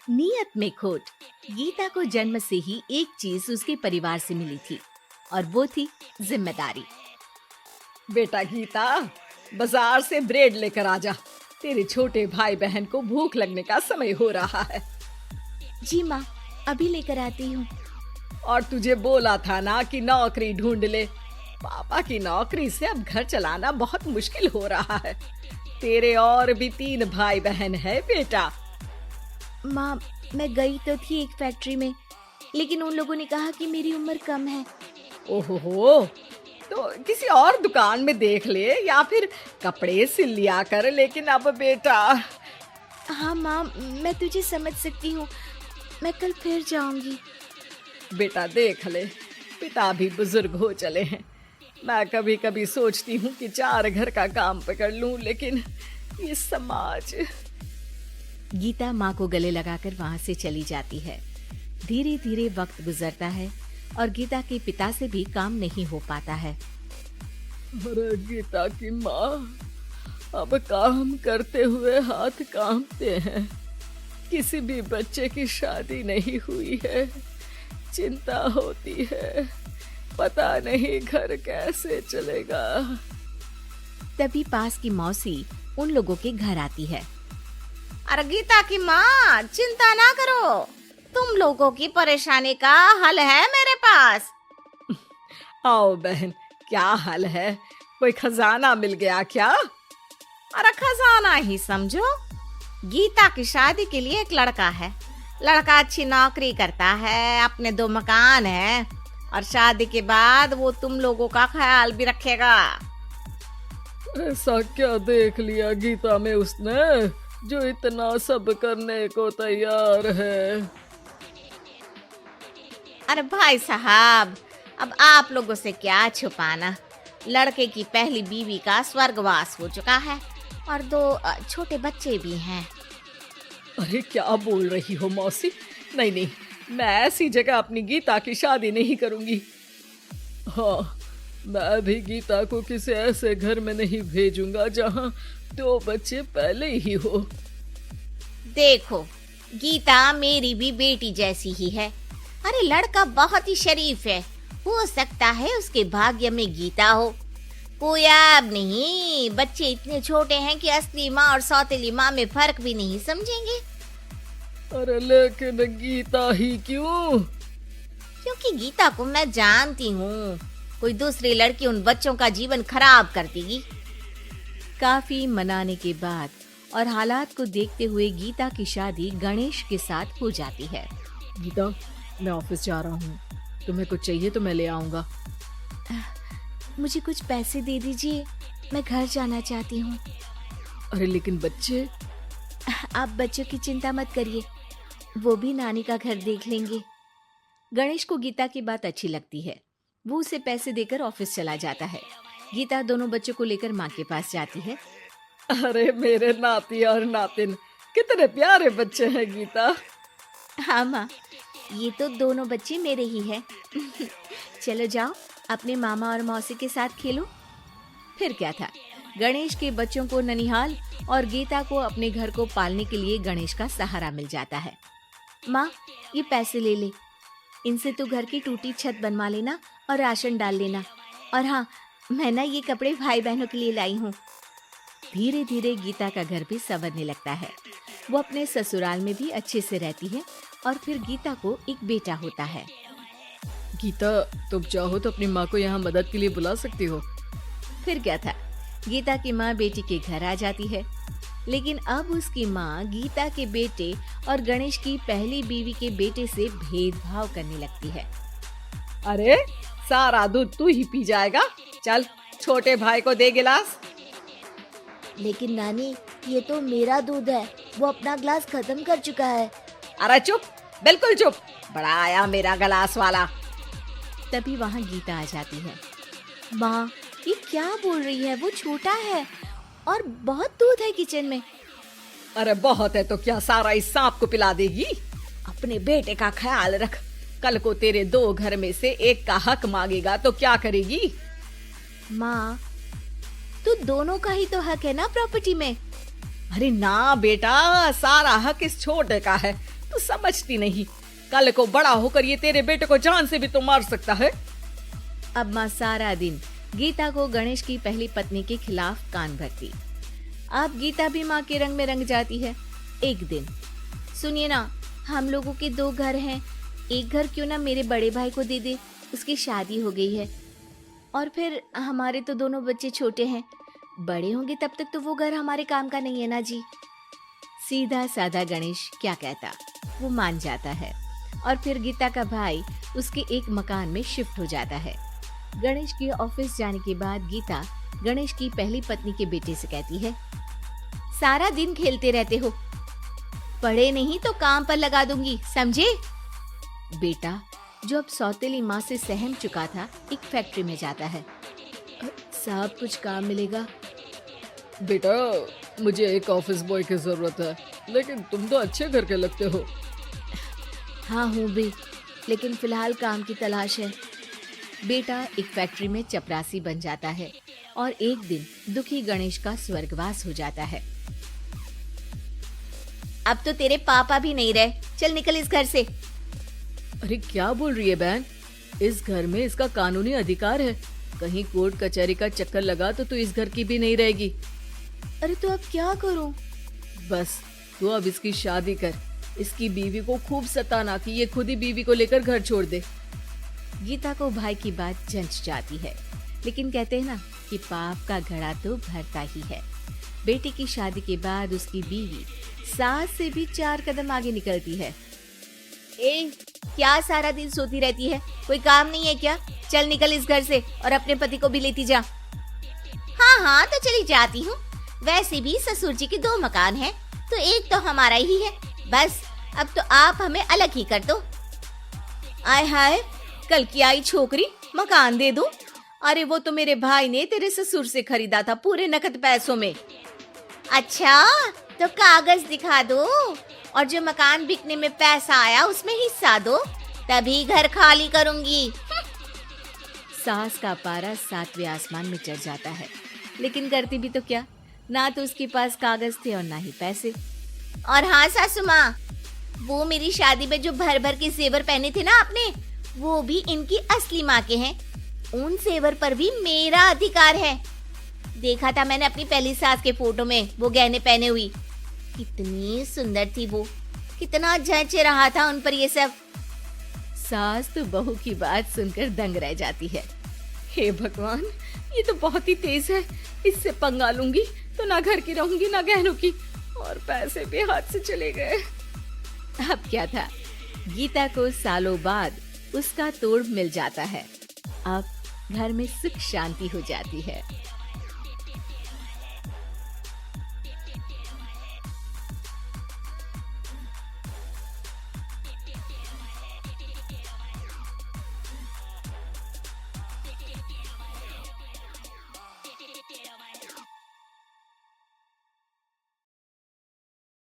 नियत में खोट। गीता को जन्म से ही एक चीज उसके परिवार से मिली थी और वो थी जिम्मेदारी। बेटा गीता, बाजार से ब्रेड लेकर आ जा। तेरे छोटे भाई बहन को भूख लगने का समय हो रहा है। जी माँ, अभी लेकर आती हूँ। और तुझे बोला था ना कि नौकरी ढूंढ ले। पापा की नौकरी से अब घर चलाना बहुत मुश्किल हो रहा है। तेरे और भी 3 भाई बहन है बेटा। माँ, मैं गई तो थी एक फैक्ट्री में, लेकिन उन लोगों ने कहा कि मेरी उम्र कम है। ओहो, तो किसी और दुकान में देख ले या फिर कपड़े सिल लिया कर। लेकिन अब बेटा। हाँ माँ, मैं तुझे समझ सकती हूँ। मैं कल फिर जाऊंगी। बेटा देख ले, पिता भी बुजुर्ग हो चले हैं। मैं कभी कभी सोचती हूँ कि 4 घर का काम पकड़ लूं, लेकिन ये समाज। गीता माँ को गले लगाकर वहाँ से चली जाती है। धीरे धीरे वक्त गुजरता है और गीता के पिता से भी काम नहीं हो पाता है। अरे गीता की माँ, अब काम करते हुए हाथ कांपते हैं। किसी भी बच्चे की शादी नहीं हुई है। चिंता होती है, पता नहीं घर कैसे चलेगा। तभी पास की मौसी उन लोगों के घर आती है। अरे गीता की माँ, चिंता ना करो, तुम लोगों की परेशानी का हल है मेरे पास। आओ बहन, क्या हाल है? कोई खजाना मिल गया क्या? अरे खजाना ही समझो। गीता की शादी के लिए एक लड़का है। लड़का अच्छी नौकरी करता है, अपने 2 मकान है और शादी के बाद वो तुम लोगों का ख्याल भी रखेगा। ऐसा क्या देख लिया गीता में उसने जो इतना सब करने को तैयार है? अरे भाई साहब, अब आप लोगों से क्या छुपाना। लड़के की पहली बीवी का स्वर्गवास हो चुका है और 2 छोटे बच्चे भी हैं। अरे क्या बोल रही हो मौसी? नहीं नहीं, मैं ऐसी जगह अपनी गीता की शादी नहीं करूंगी। हाँ, मैं भी गीता को किसी ऐसे घर में नहीं भेजूंगा जहाँ 2 बच्चे पहले ही हो। देखो, गीता मेरी भी बेटी जैसी ही है। अरे लड़का बहुत ही शरीफ है, हो सकता है उसके भाग्य में गीता हो। कोई अब नहीं, बच्चे इतने छोटे हैं कि असली माँ और सौतेली माँ में फर्क भी नहीं समझेंगे। अरे लेकिन गीता ही क्यों? क्योंकि गीता को मैं जानती हूँ, कोई दूसरी लड़की उन बच्चों का जीवन खराब कर देगी। काफी मनाने के बाद और हालात को देखते हुए गीता की शादी गणेश के साथ हो जाती है। गीता, मैं ऑफिस जा रहा हूँ। तुम्हें कुछ चाहिए तो मैं ले आऊंगा। मुझे कुछ पैसे दे दीजिए, मैं घर जाना चाहती हूँ। अरे लेकिन बच्चे। आप बच्चों की चिंता मत करिए, वो भी नानी का घर देख लेंगे। गणेश को गीता की बात अच्छी लगती है। वो उसे पैसे देकर ऑफिस चला जाता है। गीता दोनों बच्चों को लेकर माँ के पास जाती है। अरे मेरे नाती और नातिन, कितने प्यारे बच्चे हैं गीता। हाँ माँ, ये तो दोनों बच्चे मेरे ही हैं। चलो जाओ, अपने मामा और मौसी के साथ खेलो। फिर क्या था, गणेश के बच्चों को ननिहाल और गीता को अपने घर को पालने के लिए गणेश का सहारा मिल जाता है। माँ, ये पैसे ले ले, इनसे तू घर की टूटी छत बनवा लेना और राशन डाल लेना। और हाँ, मैं ना ये कपड़े भाई बहनों के लिए लाई हूँ। धीरे धीरे गीता का घर भी संवरने लगता है। वो अपने ससुराल में भी अच्छे से रहती है और फिर गीता को एक बेटा होता है। गीता, तुम चाहो तो अपनी माँ को यहाँ मदद के लिए बुला सकती हो। फिर क्या था, गीता की माँ बेटी के घर आ जाती है। लेकिन अब उसकी माँ गीता के बेटे और गणेश की पहली बीवी के बेटे से भेदभाव करने लगती है। अरे सारा दूध तू ही पी जाएगा, चल छोटे भाई को दे गिलास। लेकिन नानी, ये तो मेरा दूध है, वो अपना ग्लास खत्म कर चुका है। अरे चुप, बिल्कुल चुप, बड़ा आया मेरा गिलास वाला। तभी वहाँ गीता आ जाती है। माँ, ये क्या बोल रही है, वो छोटा है और बहुत दूध है किचन में। अरे बहुत है तो क्या सारा इस सांप को पिला देगी? अपने बेटे का ख्याल रख, कल को तेरे 2 घर में से एक का हक मांगेगा तो क्या करेगी? माँ, तो दोनों का ही तो हक है ना प्रॉपर्टी में। अरे ना बेटा, सारा हक इस छोटे का है, तू समझती नहीं। कल को बड़ा होकर ये तेरे बेटे को जान से भी तो मार सकता है। अब माँ सारा दिन गीता को गणेश की पहली पत्नी के खिलाफ कान भरती। अब गीता भी माँ के रंग में रंग जाती है। एक दिन, सुनिए ना, हम लोगों के 2 घर हैं, एक घर क्यों ना मेरे बड़े भाई को दे दे, उसकी शादी हो गई है। और फिर हमारे तो दोनों बच्चे छोटे हैं, बड़े होंगे तब तक तो वो घर हमारे काम का नहीं है ना जी। सीधा साधा गणेश क्या कहता, वो मान जाता है और फिर गीता का भाई उसके एक मकान में शिफ्ट हो जाता है। गणेश के ऑफिस जाने के बाद गीता गणेश की पहली पत्नी के बेटे से कहती है, सारा दिन खेलते रहते हो, पढ़े नहीं तो काम पर लगा दूंगी, समझे? बेटा, जो अब सौतेली माँ से सहम चुका था, एक फैक्ट्री में जाता है। साहब, कुछ काम मिलेगा? बेटा, मुझे एक ऑफिस बॉय की जरूरत है, लेकिन तुम तो अच्छे घर के लगते हो। हाँ हूँ भी, लेकिन फिलहाल काम की तलाश है। बेटा एक फैक्ट्री में चपरासी बन जाता है और एक दिन दुखी गणेश का स्वर्गवास हो जाता है। अब तो तेरे पापा भी नहीं रहे, चल निकल इस घर से। अरे क्या बोल रही है बहन, इस घर में इसका कानूनी अधिकार है, कहीं कोर्ट कचहरी का चक्कर लगा तो तू इस घर की भी नहीं रहेगी। अरे तो अब क्या करूं? बस तू अब इसकी शादी कर, इसकी बीवी को खूब सताना कि ये खुद ही बीवी को लेकर घर छोड़ दे। गीता को भाई की बात जंच जाती है, लेकिन कहते हैं ना कि पाप का घड़ा तो भरता ही है। बेटे की शादी के बाद उसकी बीवी सास से भी 4 कदम आगे निकलती है। ए, क्या सारा दिन सोती रहती है, कोई काम नहीं है क्या? चल निकल इस घर से और अपने पति को भी लेती जा। हाँ हाँ तो चली जाती हूँ, वैसे भी ससुर जी के 2 मकान हैं, तो एक तो हमारा ही है, बस अब तो आप हमें अलग ही कर दो। आय हाय, कल की आई छोकरी, मकान दे दूं? अरे वो तो मेरे भाई ने तेरे ससुर से खरीदा था पूरे नकद पैसों में। अच्छा, तो कागज दिखा दो और जो मकान बिकने में पैसा आया उसमें हिस्सा दो, तभी घर खाली करूंगी। सास का पारा 7वें आसमान में चढ़ जाता है, लेकिन करती भी तो क्या, ना तो उसके पास कागज थे और ना ही पैसे। और हाँ सासू माँ, वो मेरी शादी में जो भर भर के जेवर पहने थे ना आपने, वो भी इनकी असली माँ के हैं, उन जेवर पर भी मेरा अधिकार है। देखा था मैंने अपनी पहली सास के फोटो में वो गहने पहने हुई, कितनी सुंदर थी वो, कितना जच रहा था उन पर ये सब। सास तो बहू की बात सुनकर दंग रह जाती है। हे भगवान, ये तो बहुत ही तेज है, इससे पंगा लूंगी तो ना घर की रहूंगी ना गहनों की, और पैसे भी हाथ से चले गए। अब क्या था, गीता को सालों बाद उसका तोड़ मिल जाता है। अब घर में सुख शांति हो जाती है।